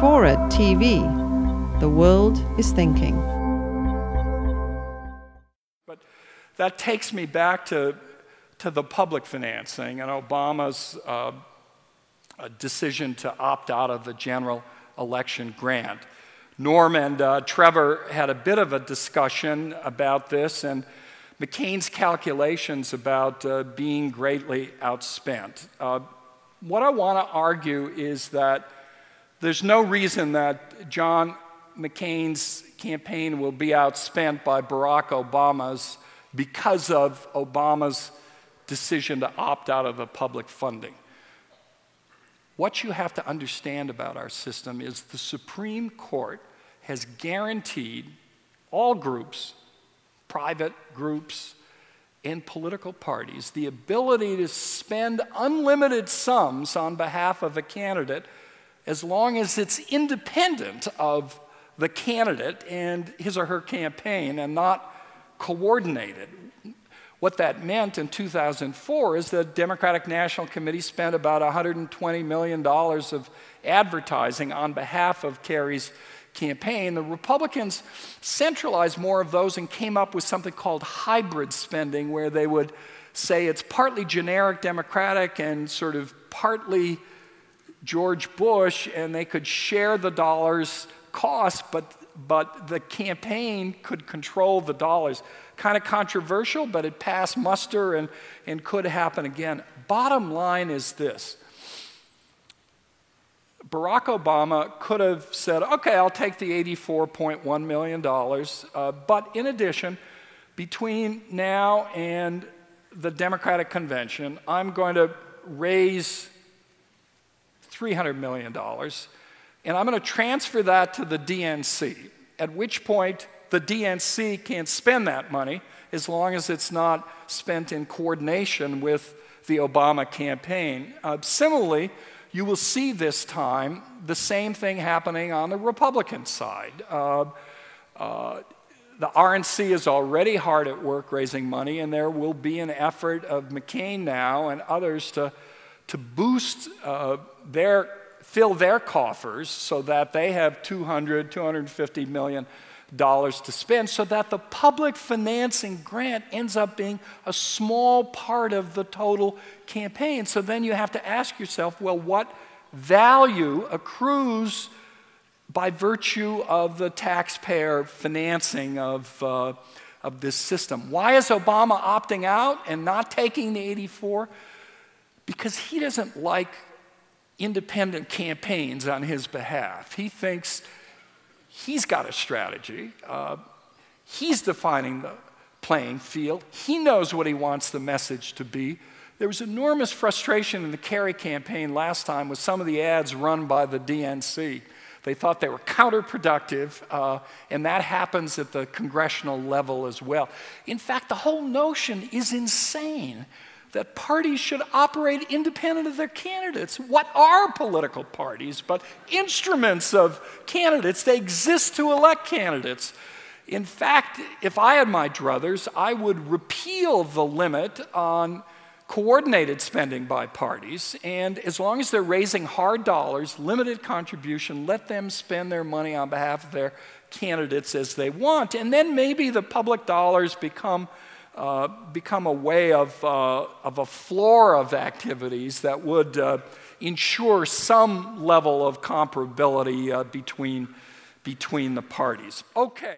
FORA.tv. The world is thinking. But that takes me back to the public financing and Obama's decision to opt out of the general election grant. Norm and Trevor had a bit of a discussion about this and McCain's calculations about being greatly outspent. What I want to argue is that there's no reason that John McCain's campaign will be outspent by Barack Obama's because of Obama's decision to opt out of the public funding. What you have to understand about our system is the Supreme Court has guaranteed all groups, private groups, and political parties the ability to spend unlimited sums on behalf of a candidate as long as it's independent of the candidate and his or her campaign and not coordinated. What that meant in 2004 is the Democratic National Committee spent about $120 million of advertising on behalf of Kerry's campaign. The Republicans centralized more of those and came up with something called hybrid spending, where they would say it's partly generic Democratic and sort of partly George Bush, and they could share the dollars cost, but the campaign could control the dollars. Kind of controversial, but it passed muster and could happen again. Bottom line is this. Barack Obama could have said, okay, I'll take the $84.1 million, but in addition, between now and the Democratic Convention, I'm going to raise $300 million, and I'm going to transfer that to the DNC, at which point the DNC can't spend that money as long as it's not spent in coordination with the Obama campaign. Similarly, you will see this time the same thing happening on the Republican side. The RNC is already hard at work raising money, and there will be an effort of McCain now and others to boost fill their coffers so that they have $250 million to spend, so that the public financing grant ends up being a small part of the total campaign. So then you have to ask yourself, well, what value accrues by virtue of the taxpayer financing of this system? Why is Obama opting out and not taking the 84? Because he doesn't like independent campaigns on his behalf. He thinks he's got a strategy. He's defining the playing field. He knows what he wants the message to be. There was enormous frustration in the Kerry campaign last time with some of the ads run by the DNC. They thought they were counterproductive, and that happens at the congressional level as well. In fact, the whole notion is insane, that parties should operate independent of their candidates. What are political parties but instruments of candidates? They exist to elect candidates. In fact, if I had my druthers, I would repeal the limit on coordinated spending by parties, and as long as they're raising hard dollars, limited contribution, let them spend their money on behalf of their candidates as they want, and then maybe the public dollars become a way of a floor of activities that would ensure some level of comparability between the parties. Okay.